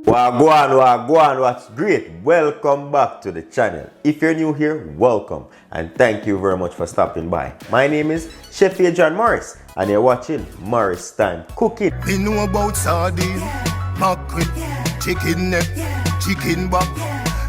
Wagwan, what's great? Welcome back to the channel. If you're new here, welcome and thank you very much for stopping by. My name is Chef John Morris and you're watching Morris Time Cooking. We know about sardine, mackerel, chicken neck, chicken back.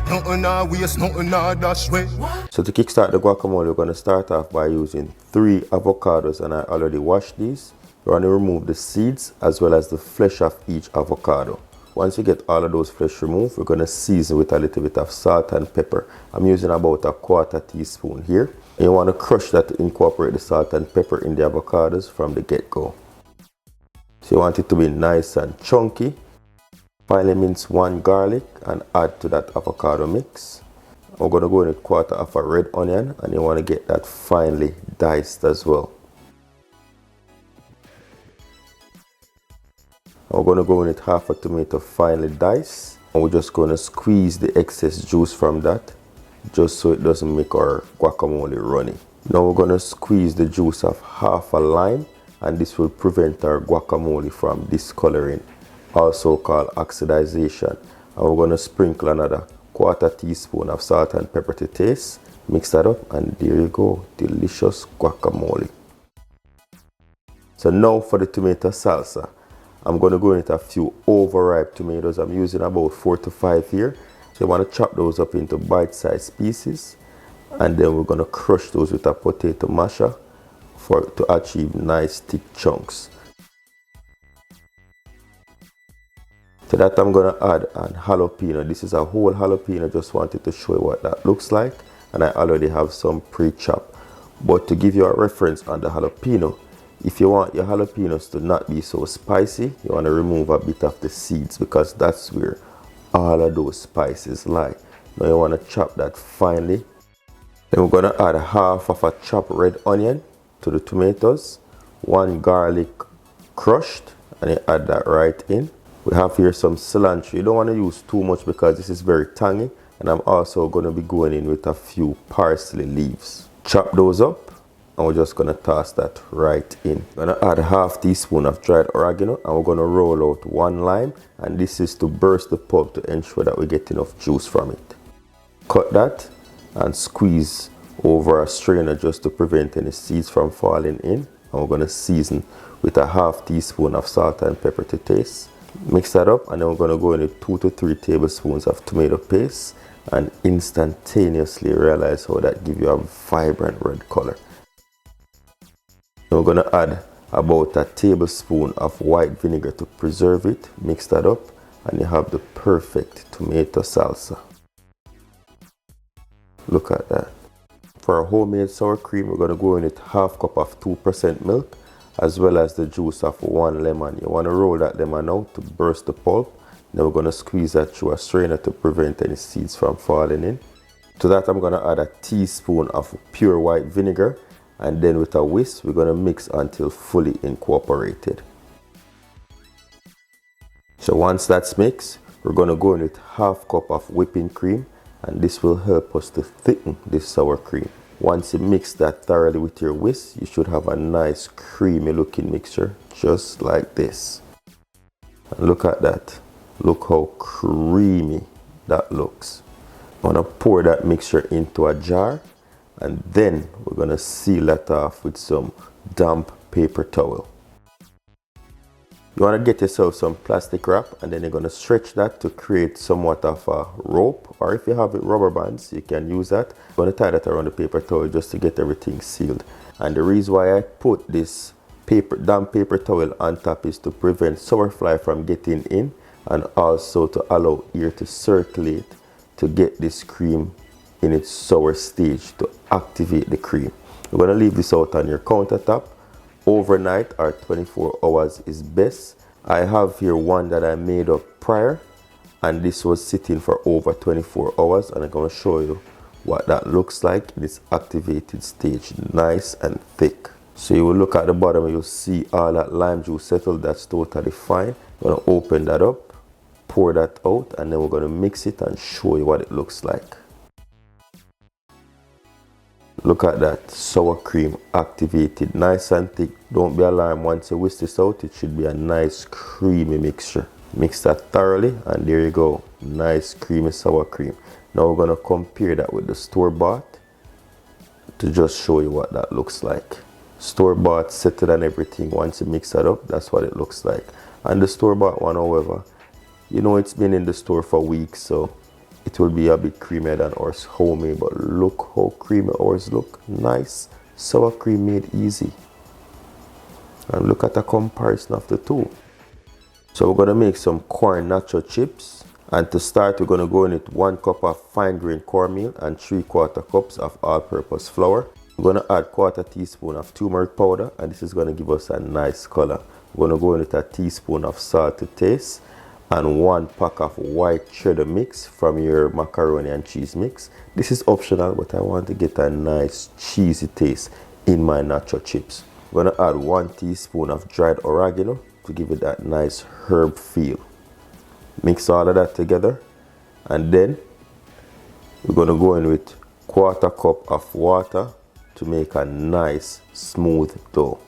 Nothing I waste, nothing I dash way. So to kickstart the guacamole, we're going to start off by using 3 avocados, and I already washed these. We're going to remove the seeds as well as the flesh of each avocado. Once you get all of those flesh removed, we're going to season with a little bit of salt and pepper. I'm using about a 1/4 teaspoon here. And you want to crush that to incorporate the salt and pepper in the avocados from the get-go. So you want it to be nice and chunky. Finally mince 1 garlic and add to that avocado mix. We're going to go in with 1/4 of a red onion, and you want to get that finely diced as well. We're going to go in with 1/2 a tomato finely diced, and we're just going to squeeze the excess juice from that just so it doesn't make our guacamole runny. Now we're going to squeeze the juice of 1/2 a lime, and this will prevent our guacamole from discoloring, also called oxidization. And we're going to sprinkle another 1/4 teaspoon of salt and pepper to taste. Mix that up and there you go, delicious guacamole. So now for the tomato salsa. I'm going to go in with a few overripe tomatoes. I'm using about 4 to 5 here. So you want to chop those up into bite-sized pieces, and then we're going to crush those with a potato masher to achieve nice thick chunks. To that I'm going to add an jalapeno. This is a whole jalapeno. Just wanted to show you what that looks like, and I already have some pre-chopped. But to give you a reference on the jalapeno, if you want your jalapenos to not be so spicy, you want to remove a bit of the seeds, because that's where all of those spices lie. Now you want to chop that finely. Then we're going to add 1/2 of a chopped red onion to the tomatoes, 1 garlic crushed, and you add that right in. We have here some cilantro. You don't want to use too much because this is very tangy, and I'm also going to be going in with a few parsley leaves. Chop those up. And we're just going to toss that right in. We're going to add 1/2 teaspoon of dried oregano, and we're going to roll out 1 lime, and this is to burst the pulp to ensure that we get enough juice from it. Cut that and squeeze over a strainer just to prevent any seeds from falling in. And we're going to season with 1/2 teaspoon of salt and pepper to taste. Mix that up, and then we're going to go in with 2 to 3 tablespoons of tomato paste, and instantaneously realize how that gives you a vibrant red color. We're going to add about a tablespoon of white vinegar to preserve it. Mix that up and you have the perfect tomato salsa. Look at that. For our homemade sour cream, we're going to go in with 1/2 cup of 2% milk as well as the juice of 1 lemon. You want to roll that lemon out to burst the pulp. Then we're going to squeeze that through a strainer to prevent any seeds from falling in. To that I'm going to add a teaspoon of pure white vinegar. And then with a whisk, we're going to mix until fully incorporated. So once that's mixed, we're going to go in with 1/2 cup of whipping cream, and this will help us to thicken this sour cream. Once you mix that thoroughly with your whisk, you should have a nice creamy looking mixture, just like this. And look at that. Look how creamy that looks. I'm going to pour that mixture into a jar. And then we're going to seal that off with some damp paper towel. You want to get yourself some plastic wrap, and then you're going to stretch that to create somewhat of a rope, or if you have it rubber bands, you can use that. I'm going to tie that around the paper towel just to get everything sealed. And the reason why I put this damp paper towel on top is to prevent sour fly from getting in, and also to allow air to circulate to get this cream in its sour stage to activate the cream. You're going to leave this out on your countertop overnight, or 24 hours is best. I have here one that I made up prior, and this was sitting for over 24 hours, and I'm going to show you what that looks like in its activated stage, nice and thick. So you will look at the bottom and you'll see all that lime juice settled. That's totally fine. I'm going to open that up, pour that out, and then we're going to mix it and show you what it looks like. Look at that, sour cream activated, nice and thick. Don't be alarmed, once you whisk this out, it should be a nice creamy mixture. Mix that thoroughly, and there you go. Nice creamy sour cream. Now we're gonna compare that with the store-bought to just show you what that looks like. Store-bought settled and everything, once you mix that up, that's what it looks like. And the store-bought one, however, you know it's been in the store for weeks, so it will be a bit creamier than ours homemade. But look how creamy ours look. Nice sour cream made easy. And look at the comparison of the two. So we're gonna make some corn nacho chips. And to start, we're gonna go in with 1 cup of fine grained cornmeal and 3/4 cups of all-purpose flour. We're gonna add 1/4 teaspoon of turmeric powder, and this is gonna give us a nice color. We're gonna go in with a teaspoon of salt to taste and 1 pack of white cheddar mix from your macaroni and cheese mix. This is optional, but I want to get a nice cheesy taste in my nacho chips. We're gonna add 1 teaspoon of dried oregano to give it that nice herb feel. Mix all of that together, and then we're gonna go in with 1/4 cup of water to make a nice smooth dough.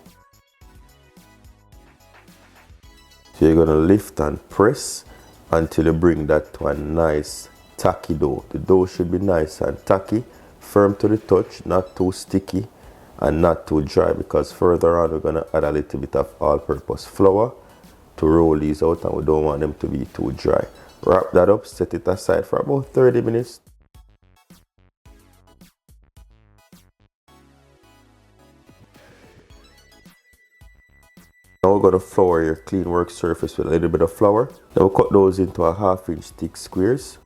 So you're gonna lift and press until you bring that to a nice tacky dough. The dough should be nice and tacky, firm to the touch, not too sticky and not too dry, because further on we're gonna add a little bit of all-purpose flour to roll these out, and we don't want them to be too dry. Wrap that up, set it aside for about 30 minutes. Now we're going to flour your clean work surface with a little bit of flour. Then we'll cut those into a 1/2 inch thick squares.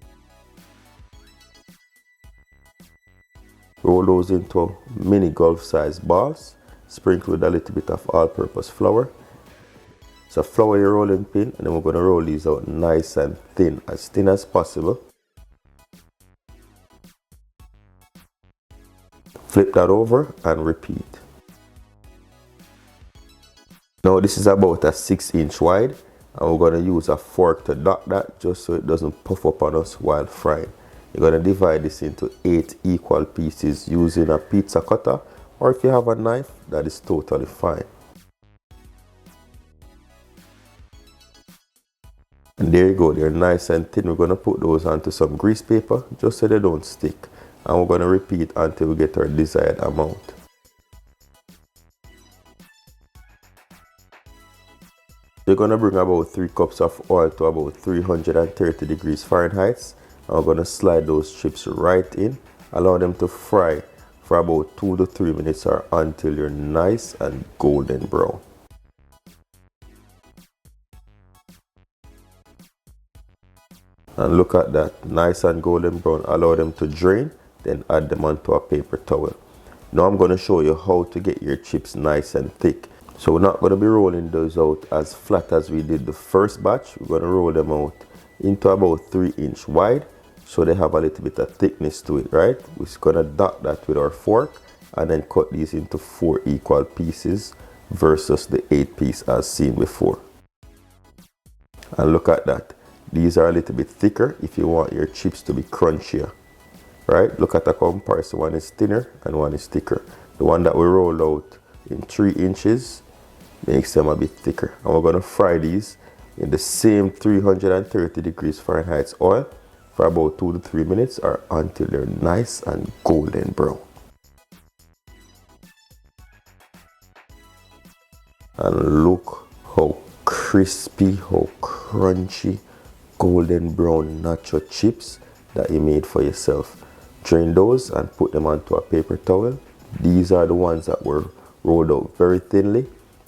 Roll those into mini golf sized balls. Sprinkle with a little bit of all-purpose flour. So flour your rolling pin, and then we're going to roll these out nice and thin as possible. Flip that over and repeat. Now this is about a 6-inch wide, and we're going to use a fork to dot that just so it doesn't puff up on us while frying. You're going to divide this into 8 equal pieces using a pizza cutter, or if you have a knife, that is totally fine. And there you go, they're nice and thin. We're going to put those onto some grease paper just so they don't stick. And we're going to repeat until we get our desired amount. You're going to bring about 3 cups of oil to about 330 degrees Fahrenheit. And we're going to slide those chips right in. Allow them to fry for about 2 to 3 minutes or until you're nice and golden brown. And look at that, nice and golden brown. Allow them to drain, then add them onto a paper towel. Now I'm going to show you how to get your chips nice and thick. So we're not going to be rolling those out as flat as we did the first batch. We're going to roll them out into about 3-inch wide, so they have a little bit of thickness to it, right? We're just going to dot that with our fork and then cut these into 4 equal pieces versus the 8 piece as seen before. And look at that. These are a little bit thicker if you want your chips to be crunchier, right? Look at the comparison. One is thinner and one is thicker. The one that we rolled out in 3 inches makes them a bit thicker. And we're going to fry these in the same 330 degrees Fahrenheit oil for about 2 to 3 minutes or until they're nice and golden brown. And look how crispy, how crunchy, golden brown nacho chips that you made for yourself. Drain those and put them onto a paper towel. These are the ones that were rolled out very thinly,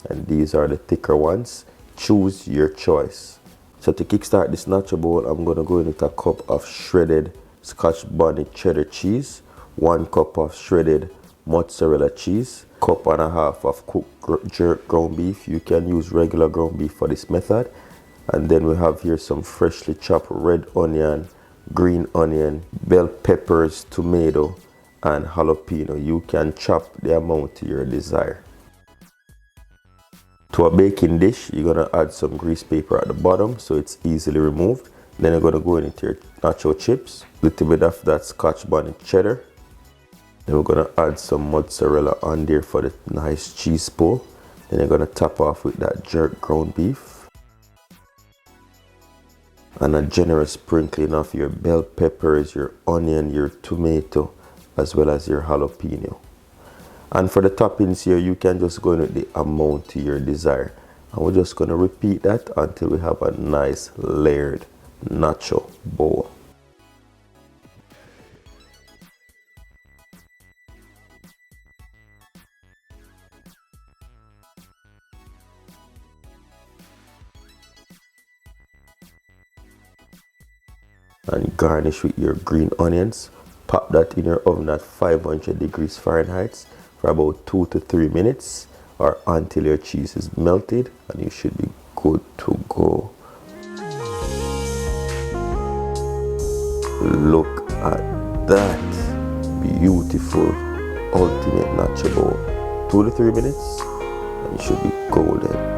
and these are the thicker ones. Choose your choice. So to kickstart this nacho bowl, I'm going to go in with a cup of shredded Scotch bonnet cheddar cheese, 1 cup of shredded mozzarella cheese, 1.5 cups of cooked jerk ground beef. You can use regular ground beef for this method. And then we have here some freshly chopped red onion, green onion, bell peppers, tomato, and jalapeno. You can chop the amount to your desire. To a baking dish, you're going to add some grease paper at the bottom so it's easily removed. Then you're going to go into your nacho chips, a little bit of that Scotch bonnet cheddar. Then we're going to add some mozzarella on there for the nice cheese pull. Then you're going to top off with that jerk ground beef. and a generous sprinkling of your bell peppers, your onion, your tomato, as well as your jalapeno. And for the toppings here, you can just go in with the amount to your desire. And we're just going to repeat that until we have a nice layered nacho bowl. And garnish with your green onions. Pop that in your oven at 500 degrees Fahrenheit for about 2 to 3 minutes, or until your cheese is melted, and you should be good to go. Look at that beautiful ultimate nacho bowl. 2 to 3 minutes and you should be golden.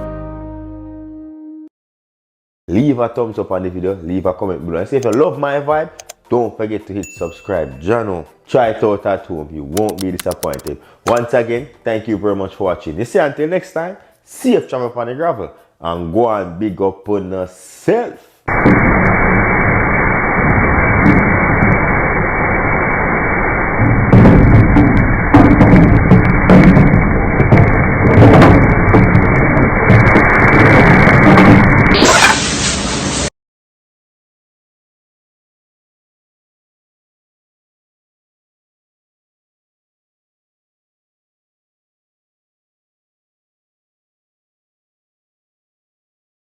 Leave a thumbs up on the video, leave a comment below, and say if you love my vibe, don't forget to hit subscribe. Jano, try it out at home, you won't be disappointed. Once again, thank you very much for watching. You see, until next time, safe travel upon the gravel, and go and big up on yourself.